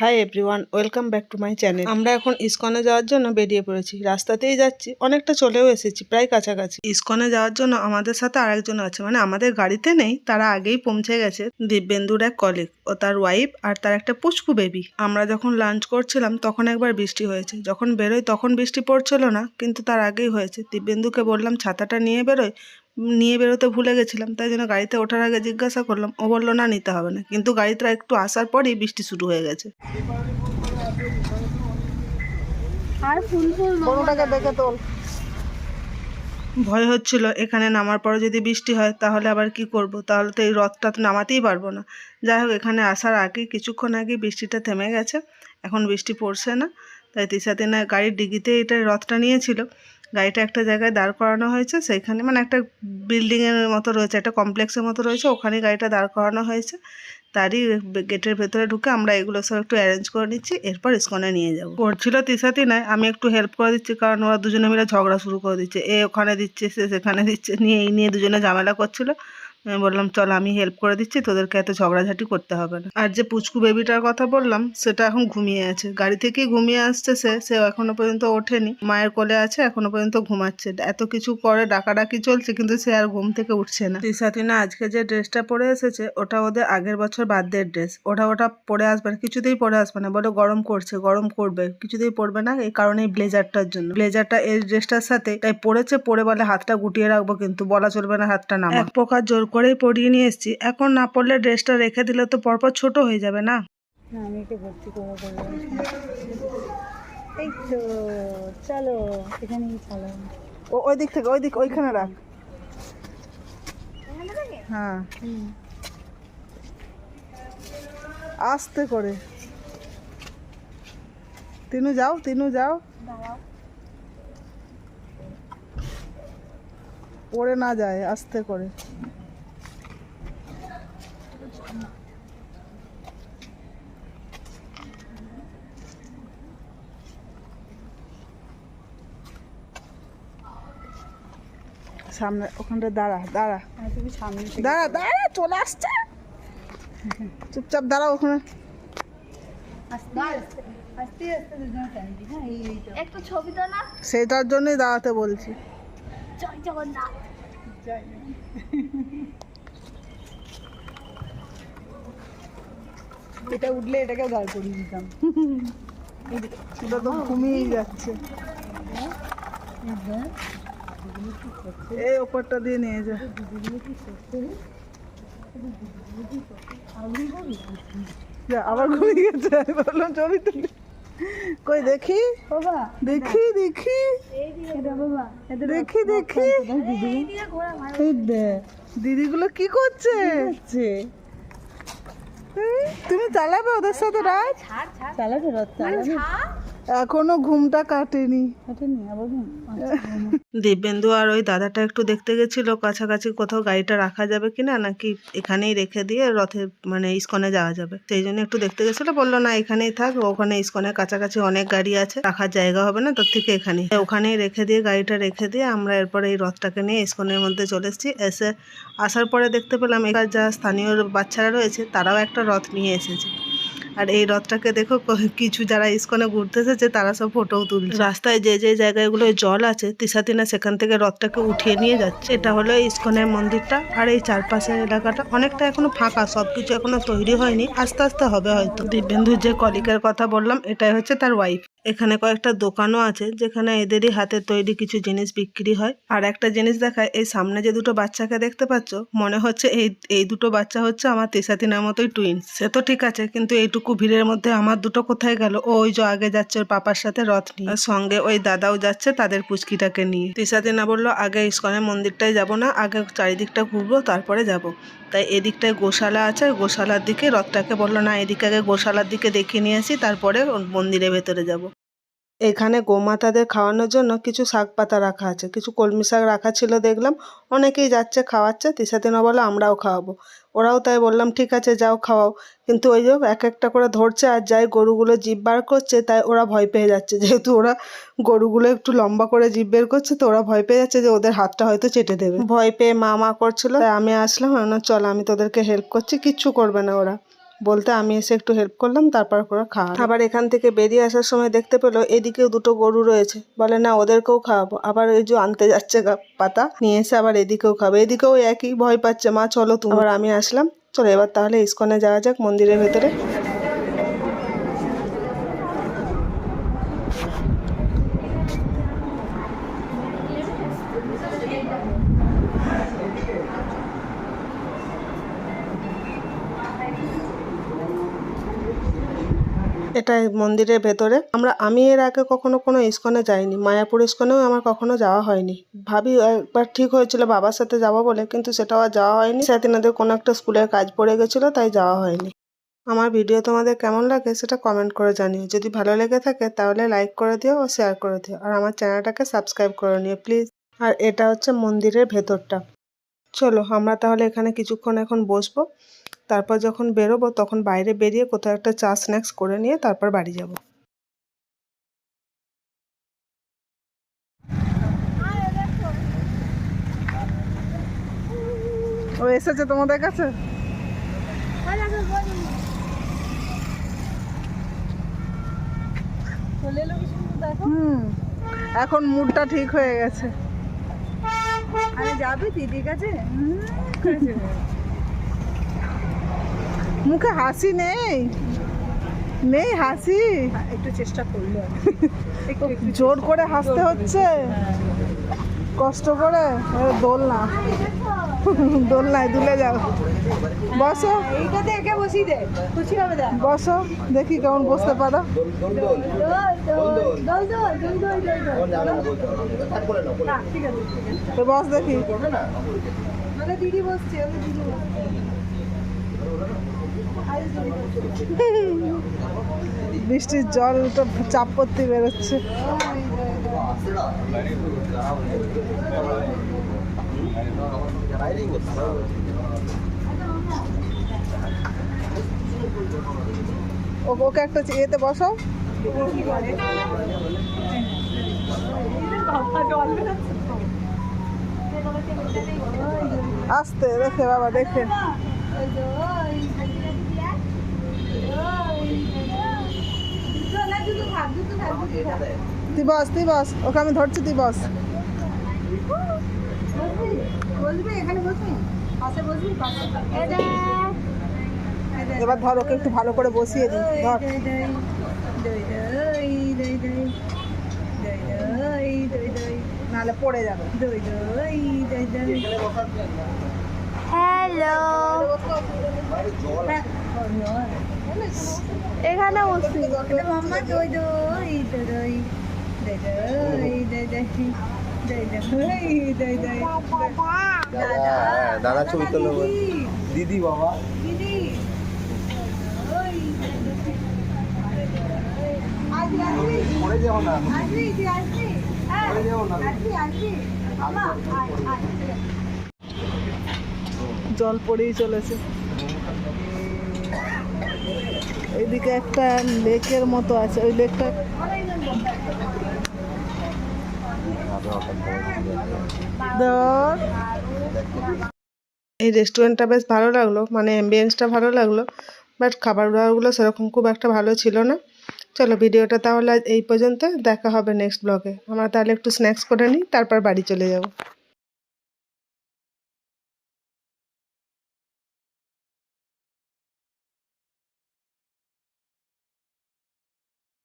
Hi everyone, welcome back to my channel. আমরা এখন ইসকনে যাওয়ার জন্য বেরিয়ে পড়েছি। রাস্তাতেই যাচ্ছি, অনেকটা চলেও এসেছি, প্রায় কাছাকাছি। ইসকনে যাওয়ার জন্য আমাদের সাথে আরেকজন আছে, মানে আমাদের গাড়িতে নেই, তারা আগেই পৌঁছে গেছে। দিব্যেন্দুর এক কলিগ, ও তার ওয়াইফ আর তার একটা পুচকু বেবি। আমরা যখন লাঞ্চ করছিলাম তখন একবার বৃষ্টি হয়েছে, যখন বেরোই তখন বৃষ্টি পড়ছিল না, কিন্তু তার আগেই হয়েছে। দিব্যেন্দুকে বললাম ছাতাটা নিয়ে বেরোয়, নিয়ে বেরোতে ভুলে গেছিলাম, তাই জন্য গাড়িতে ওঠার আগে জিজ্ঞাসা করলাম, ও বললো না নিতে হবে না, কিন্তু গাড়িটা একটু আসার পরেই বৃষ্টি শুরু হয়ে গেছে। ভয় হচ্ছিল এখানে নামার পরে যদি বৃষ্টি হয় তাহলে আবার কি করব, তাহলে তো এই রথটা তো নামাতেই পারবো না। যাই হোক, এখানে আসার আগে কিছুক্ষণ আগে বৃষ্টিটা থেমে গেছে, এখন বৃষ্টি পড়ছে না। তাই তিশাতিনা গাড়ির ডিগিতে এটা রথটা নিয়েছিল। গাড়িটা একটা জায়গায় দাঁড় করানো হয়েছে, সেইখানে মানে একটা বিল্ডিংয়ের মতো রয়েছে, একটা কমপ্লেক্সের মতো রয়েছে, ওখানে গাড়িটা দাঁড় করানো হয়েছে। তারই গেটের ভেতরে ঢুকে আমরা এগুলো সব একটু অ্যারেঞ্জ করে নিচ্ছি, এরপর ইসকনে নিয়ে যাবো। পড়ছিল তিশাতিনায়, আমি একটু হেল্প করে দিচ্ছি, কারণ ওরা দুজনে মিলে ঝগড়া শুরু করে দিচ্ছে, এ ওখানে দিচ্ছে সে সেখানে দিচ্ছে, এই নিয়ে দুজনে ঝামেলা করছিল। আমি বললাম চল আমি হেল্প করে দিচ্ছি, তোদেরকে এত ঝগড়াঝাটি করতে হবে না। আর যে পুচকু বেবিটার কথা বললাম সেটা এখন ঘুমিয়ে আছে, গাড়ি থেকেই ঘুমিয়ে আসছে সে এখনো পর্যন্ত ওঠেনি, মায়ের কোলে আছে, এখনো পর্যন্ত ঘুমাচ্ছে। এত কিছু করে ডাকাডাকি চলছে কিন্তু সে আর ঘুম থেকে উঠছে না। তিশাতিনা আজকে যে ড্রেসটা পরে এসেছে ওটা ওদের আগের বছর বার্থডের ড্রেস, ওটা পরে আসবে না, কিছুতেই পরে আসবে না, বলে গরম করছে, গরম করবে, কিছুতেই পরবে না, এই কারণে এই ব্লেজারটার জন্য। ব্লেজারটা এই ড্রেসটার সাথে তাই পরেছে, পরে বলে হাতটা গুটিয়ে রাখবো, কিন্তু বলা চলবে না হাতটা নামা। এক প্রকার জোর করেই পরিয়ে নিয়ে এসেছি, এখন না পরলে ড্রেসটা রেখে দিলে তো পরপর ছোট হয়ে যাবে না। আমি একে ভর্তি করে দেবো। এই তো চলো, এখানেই চলো। ওই দিক থেকে ওইখানে রাখ। হ্যাঁ, আস্তে করে। তিনু যাও, পড়ে না যায়, আস্তে করে। সামনে ওখানটা দাঁড়া, তুমি সামনে দাঁড়া, চলে আসছে, চুপচাপ দাঁড়া ওখানে। আস্তে আস্তে দুজন টানবি। হ্যাঁ, একটু ছবি তো না, সেটার জন্যই দাঁড়াতে বলছি। জয় জগন্নাথ। এটা উঠলে এটাকেও দাঁড় করিয়ে দিতাম। এটা তো ঘুমিয়েই যাচ্ছে, এই ওপরটা দিয়ে নিয়ে যা। আবার ঘুমিয়ে গেছে, আমি বললাম ছবি তুলি, কই দেখি বাবা, দেখি বাবা দেখি দিদিগুলো কি করছে? তুমি চালাবে ওদের সাথে রাত? চালাবে রথ, চালাবে। এখনো ঘুমটা কাটেনি। আবার ঘুম। দিব্যেন্দু আর ওই দাদাটা একটু দেখতে গেছিল কাছাকাছি কোথাও গাড়িটা রাখা যাবে কিনা, নাকি এখানেই রেখে দিয়ে রথে মানে ইসকনে যাওয়া যাবে, সেই জন্য একটু দেখতে গেছিল। বললো না এখানেই থাক, ওখানে ইসকনের কাছাকাছি অনেক গাড়ি আছে, রাখার জায়গা হবে না, তোর থেকে ওখানেই রেখে দিয়ে গাড়িটা রেখে দিয়ে আমরা এরপরে এই রথটাকে নিয়ে ইসকনের মধ্যে চলে এসেছি। আসার পরে দেখতে পেলাম এখানে যা স্থানীয় বাচ্চারা রয়েছে তারাও একটা রথ নিয়ে এসেছে। আর এই রথটাকে দেখো, কিছু যারা ইসকনে ঘুরতে এসেছে তারা সব ফটোও তুলছে। রাস্তায় যে যে জায়গাগুলোয় জল আছে তিশাতিনা সেখান থেকে রথটাকে উঠিয়ে নিয়ে যাচ্ছে। এটা হলো ইসকনের মন্দিরটা, আর এই চারপাশের এলাকাটা অনেকটা এখনো ফাঁকা, সবকিছু এখনো তৈরি হয়নি, আস্তে আস্তে হবে হয়তো। দিব্যেন্দুর যে কলিকের কথা বললাম এটাই হচ্ছে তার ওয়াইফ। এখানে কয়েকটা দোকানও আছে যেখানে এদেরই হাতের তৈরি কিছু জিনিস বিক্রি হয়। আর একটা জিনিস দেখায়, এই সামনে যে দুটো বাচ্চাকে দেখতে পাচ্ছ, মনে হচ্ছে এই দুটো বাচ্চা হচ্ছে আমার তিশাতিনার মতোই টুইন্স। সে তো ঠিক আছে, কিন্তু এইটুকু ভিড়ের মধ্যে আমার দুটো কোথায় গেল? ওই যে আগে যাচ্ছে ওর পাপার সাথে রথ নিয়ে, সঙ্গে ওই দাদাও যাচ্ছে তাদের পুচকিটাকে নিয়ে। তিশাতিনা বললো আগে ইসকনের মন্দিরটাই যাব না, আগে চারিদিকটা ঘুরবো তারপরে যাব। তাই এদিকটায় গোশালা আছে, গোশালার দিকে রথটাকে বললো না এদিকে আগে গোশালার দিকে দেখিয়ে নিয়ে আসি, তারপরে মন্দিরের ভেতরে যাব। এখানে গোমাতাদের খাওয়ানোর জন্য কিছু শাক পাতা রাখা আছে, কিছু কলমি শাক রাখা ছিল দেখলাম, অনেকেই যাচ্ছে খাওয়াচ্ছে। তিশাতিনা বলে আমরাও খাওয়াবো, ওরাও তাই। বললাম ঠিক আছে যাও খাওয়াও, কিন্তু ওই যে এক একটা করে ধরছে আর যাই গরুগুলো জিভ বার করছে, তাই ওরা ভয় পেয়ে যাচ্ছে, যেহেতু ওরা গরুগুলো একটু লম্বা করে জিভ বের করছে, তো ওরা ভয় পেয়ে যাচ্ছে যে ওদের হাতটা হয়তো চেটে দেবে। ভয় পেয়ে মা করছিল, তাই আমি আসলাম, চল আমি তোদেরকে হেল্প করছি, কিচ্ছু করবে না ওরা। বলতে আমি এসে একটু হেল্প করলাম, তারপর করে খাওয়া। আবার এখান থেকে বেরিয়ে আসার সময় দেখতে পেলো এদিকেও দুটো গরু রয়েছে, বলে না ওদেরকেও খাওয়াবো। আবার এই যে আনতে যাচ্ছে পাতা নিয়ে এসে আবার এদিকেও খাবে, এদিকেও একই ভয় পাচ্ছে, মা চলো তুমি। আবার আমি আসলাম, চলো এবার তাহলে ইসকনে যাওয়া যাক মন্দিরের ভেতরে। এটা মন্দিরের ভেতরে। আমি এর আগে কখনো কোনো ইসকনে যাইনি, মায়াপুর ইসকনেও আমার কখনো যাওয়া হয়নি। ভাবি একবার ঠিক হয়েছিল বাবার সাথে যাবো বলে, কিন্তু সেটাও আর যাওয়া হয়নি। সেদিন ওদের কোনো একটা স্কুলের কাজ পড়ে গেছিলো, তাই যাওয়া হয়নি। আমার ভিডিও তোমাদের কেমন লাগে সেটা কমেন্ট করে জানিও। যদি ভালো লেগে থাকে তাহলে লাইক করে দিও ও শেয়ার করে দিও, আর আমার চ্যানেলটাকে সাবস্ক্রাইব করে নিও প্লিজ। আর এটা হচ্ছে মন্দিরের ভেতরটা। চলো আমরা তাহলে এখানে কিছুক্ষণ এখন বসবো, তারপর যখন বেরোবো তখন বাইরে বেরিয়ে কোথাও একটা চা স্ন্যাক্স করে নিয়ে তারপর বাড়ি যাব। ও এসেছে তোমাদের কাছে? এখন মুডটা ঠিক হয়ে গেছে। আরে যাবে দিদির কাছে? মুখে হাসি নেই, নেই হাসি। একটু চেষ্টা করলো, জোর করে হাসতে হচ্ছে, কষ্ট করে। দোলনায় দুলে যাও, বসো। এইটাতে একে বসিয়ে দে, খুশি হবে। বসো, দেখি কেমন বসতে পারো। তো বস দেখি। দিদি বসছে, বৃষ্টির জল তো চাপ করতে বেরোচ্ছে। ওকে একটা ইয়েতে বসাও। আস্তে দেখে বাবা, দেখে। তুই বস, ওকে আমি ধরছি, তুই বস। বসবি এখানে, বসবি পাশে, বসবি পাশে। এবার ধর, ওকে একটু ভালো করে বসিয়ে দিই, ধর। নাহলে পড়ে যাবে। হ্যালো, এখানে বসছি। মাম্মা দই দই দই দাদা ছবি তোলো, দিদি বাবা, দিদি পড়ে যাও না, আসবি, তুই আসবি, পড়ে যাও না। আসবি মামা, জল পড়েই চলেছে। এইদিকে একটা লেকের মতো আছে, ওই লেকটা। এই রেস্টুরেন্টটা বেশ ভালো লাগলো, মানে অ্যাম্বিয়েন্সটা ভালো লাগলো, বাট খাবার দাবারগুলো সেরকম খুব একটা ভালো ছিল না। চলো ভিডিওটা তাহলে এই পর্যন্ত, দেখা হবে নেক্সট ব্লগে। আমরা তাহলে একটু স্ন্যাক্স করে নিই, তারপর বাড়ি চলে যাব।